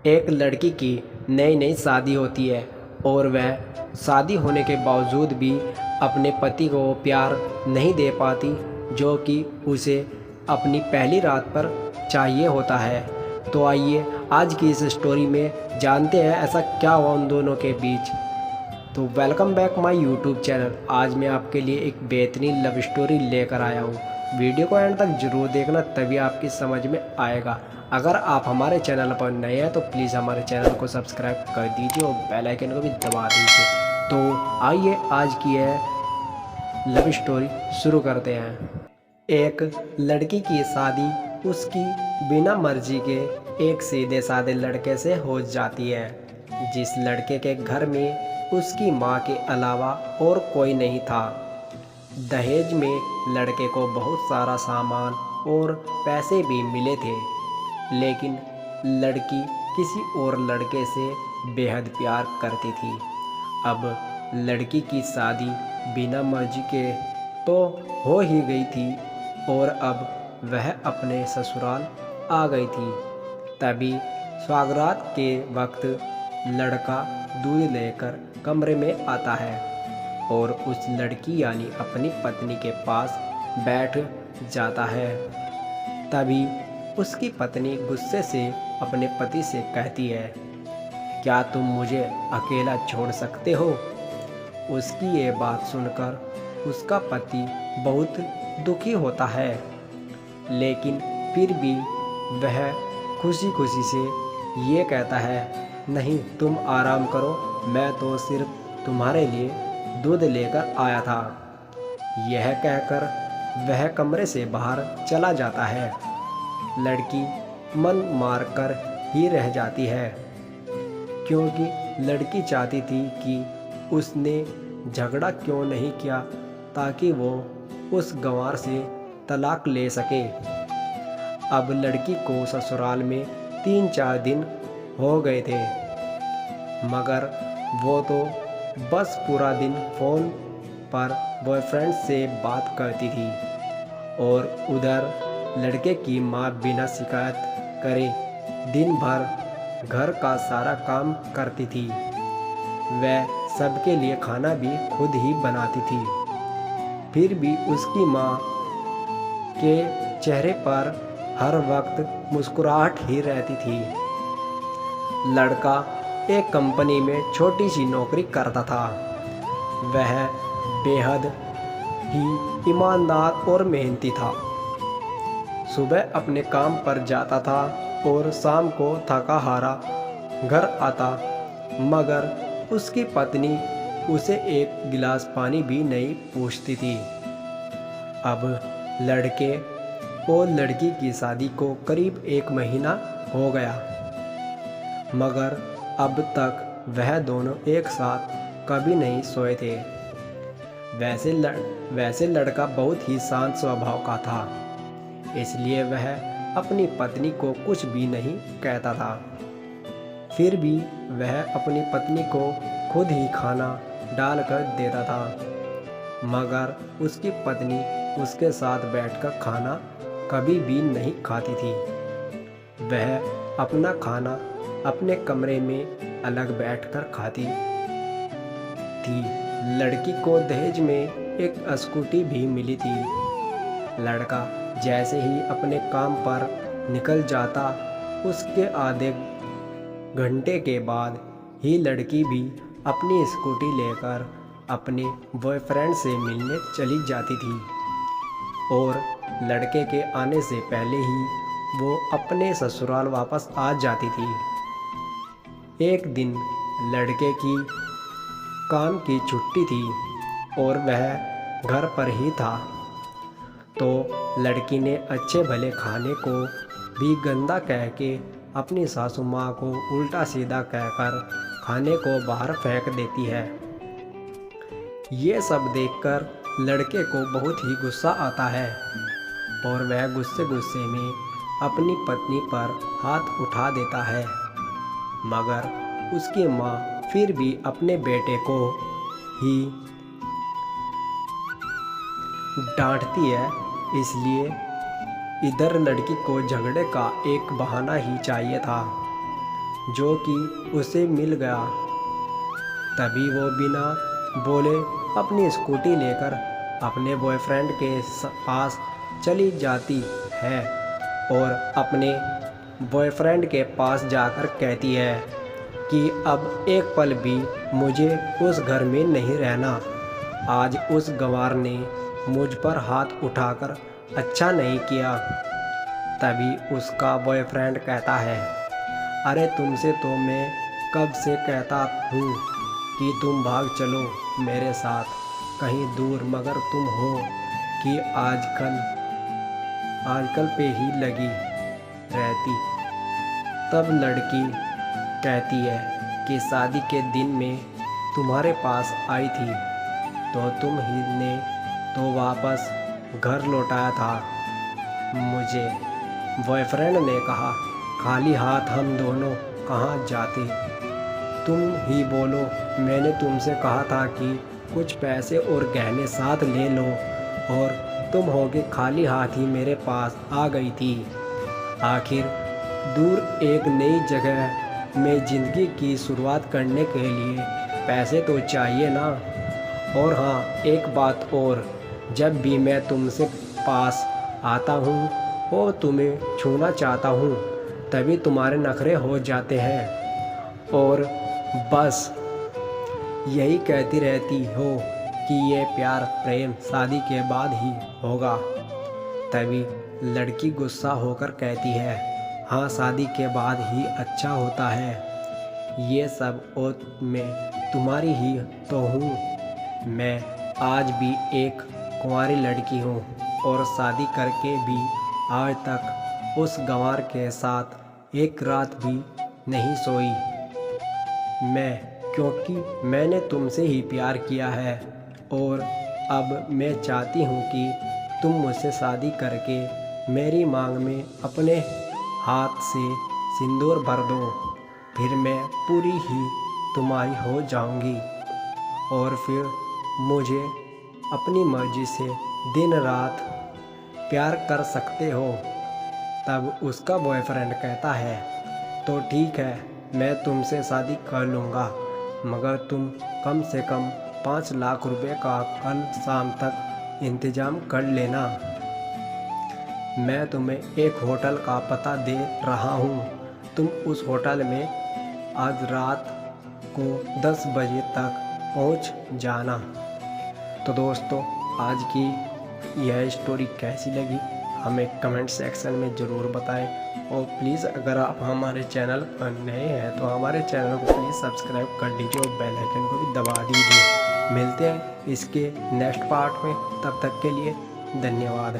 एक लड़की की नई नई शादी होती है और वह शादी होने के बावजूद भी अपने पति को प्यार नहीं दे पाती जो कि उसे अपनी पहली रात पर चाहिए होता है। तो आइए आज की इस स्टोरी में जानते हैं ऐसा क्या हुआ उन दोनों के बीच। तो welcome back my YouTube channel. आज मैं आपके लिए एक बेहतरीन लव स्टोरी लेकर आया हूँ। वीडियो को एंड तक जरूर देखना, तभी आपकी समझ में आएगा। अगर आप हमारे चैनल पर नए हैं तो प्लीज़ हमारे चैनल को सब्सक्राइब कर दीजिए और बेल आइकन को भी दबा दीजिए। तो आइए आज की है लव स्टोरी शुरू करते हैं। एक लड़की की शादी उसकी बिना मर्जी के एक सीधे साधे लड़के से हो जाती है, जिस लड़के के घर में उसकी माँ के अलावा और कोई नहीं था। दहेज में लड़के को बहुत सारा सामान और पैसे भी मिले थे, लेकिन लड़की किसी और लड़के से बेहद प्यार करती थी। अब लड़की की शादी बिना मर्जी के तो हो ही गई थी और अब वह अपने ससुराल आ गई थी। तभी स्वागरात के वक्त लड़का दूध लेकर कमरे में आता है और उस लड़की यानी अपनी पत्नी के पास बैठ जाता है। तभी उसकी पत्नी गुस्से से अपने पति से कहती है, क्या तुम मुझे अकेला छोड़ सकते हो? उसकी ये बात सुनकर उसका पति बहुत दुखी होता है, लेकिन फिर भी वह खुशी खुशी से ये कहता है, नहीं तुम आराम करो, मैं तो सिर्फ तुम्हारे लिए दूध लेकर आया था। यह कहकर वह कमरे से बाहर चला जाता है। लड़की मन मारकर ही रह जाती है, क्योंकि लड़की चाहती थी कि उसने झगड़ा क्यों नहीं किया ताकि वो उस गंवार से तलाक ले सके। अब लड़की को ससुराल में 3-4 दिन हो गए थे, मगर वो तो बस पूरा दिन फ़ोन पर बॉयफ्रेंड से बात करती थी और उधर लड़के की माँ बिना शिकायत करे दिन भर घर का सारा काम करती थी। वह सबके लिए खाना भी खुद ही बनाती थी। फिर भी उसकी माँ के चेहरे पर हर वक्त मुस्कुराहट ही रहती थी। लड़का एक कंपनी में छोटी सी नौकरी करता था। वह बेहद ही ईमानदार और मेहनती था। सुबह अपने काम पर जाता था और शाम को थका हारा घर आता, मगर उसकी पत्नी उसे एक गिलास पानी भी नहीं पूछती थी। अब लड़के और लड़की की शादी को करीब 1 महीना हो गया, मगर अब तक वह दोनों एक साथ कभी नहीं सोए थे। वैसे लड़का बहुत ही शांत स्वभाव का था, इसलिए वह अपनी पत्नी को कुछ भी नहीं कहता था। फिर भी वह अपनी पत्नी को खुद ही खाना डालकर देता था, मगर उसकी पत्नी उसके साथ बैठकर खाना कभी भी नहीं खाती थी। वह अपना खाना अपने कमरे में अलग बैठकर खाती थी। लड़की को दहेज में एक स्कूटी भी मिली थी। लड़का जैसे ही अपने काम पर निकल जाता, उसके आधे घंटे के बाद ही लड़की भी अपनी स्कूटी लेकर अपने बॉयफ्रेंड से मिलने चली जाती थी और लड़के के आने से पहले ही वो अपने ससुराल वापस आ जाती थी। एक दिन लड़के की काम की छुट्टी थी और वह घर पर ही था, तो लड़की ने अच्छे भले खाने को भी गंदा कह के अपनी सासू माँ को उल्टा सीधा कहकर खाने को बाहर फेंक देती है। ये सब देखकर लड़के को बहुत ही गुस्सा आता है और वह गुस्से गुस्से में अपनी पत्नी पर हाथ उठा देता है, मगर उसकी माँ फिर भी अपने बेटे को ही डांटती है। इसलिए इधर लड़की को झगड़े का एक बहाना ही चाहिए था। जो कि उसे मिल गया। तभी वो बिना बोले अपनी स्कूटी लेकर अपने बॉयफ्रेंड के पास चली जाती है और अपने बॉयफ्रेंड के पास जाकर कहती है कि अब एक पल भी मुझे उस घर में नहीं रहना। आज उस गंवार ने मुझ पर हाथ उठाकर अच्छा नहीं किया। तभी उसका बॉयफ्रेंड कहता है, अरे तुमसे तो मैं कब से कहता हूँ कि तुम भाग चलो मेरे साथ कहीं दूर, मगर तुम हो कि आजकल पे ही लगी रहती। तब लड़की कहती है कि शादी के दिन में तुम्हारे पास आई थी तो तुम ही ने तो वापस घर लौटाया था मुझे। बॉयफ्रेंड ने कहा, खाली हाथ हम दोनों कहाँ जाते, तुम ही बोलो। मैंने तुमसे कहा था कि कुछ पैसे और गहने साथ ले लो और तुम होगे खाली हाथ ही मेरे पास आ गई थी। आखिर दूर एक नई जगह में ज़िंदगी की शुरुआत करने के लिए पैसे तो चाहिए ना। और हाँ, एक बात और, जब भी मैं तुमसे पास आता हूँ और तुम्हें छूना चाहता हूँ तभी तुम्हारे नखरे हो जाते हैं और बस यही कहती रहती हो कि ये प्यार प्रेम शादी के बाद ही होगा। तभी लड़की गुस्सा होकर कहती है, हाँ शादी के बाद ही अच्छा होता है। ये सब और मैं तुम्हारी ही तो हूँ। मैं आज भी एक कुंवारी लड़की हूँ और शादी करके भी आज तक उस गंवार के साथ एक रात भी नहीं सोई। क्योंकि मैंने तुमसे ही प्यार किया है और अब मैं चाहती हूँ कि तुम मुझसे शादी करके मेरी मांग में अपने हाथ से सिंदूर भर दो, फिर मैं पूरी ही तुम्हारी हो जाऊँगी और फिर मुझे अपनी मर्ज़ी से दिन रात प्यार कर सकते हो। तब उसका बॉयफ्रेंड कहता है, तो ठीक है, मैं तुमसे शादी कर लूँगा, मगर तुम कम से कम 5 लाख रुपए का कल शाम तक इंतज़ाम कर लेना। मैं तुम्हें एक होटल का पता दे रहा हूँ, तुम उस होटल में आज रात को 10 बजे तक पहुँच जाना। तो दोस्तों, आज की यह स्टोरी कैसी लगी हमें कमेंट सेक्शन में ज़रूर बताएं और प्लीज़ अगर आप हमारे चैनल पर नए हैं तो हमारे चैनल को प्लीज़ सब्सक्राइब कर लीजिए और बेल आइकन को भी दबा दीजिए। मिलते हैं इसके नेक्स्ट पार्ट में, तब तक के लिए धन्यवाद।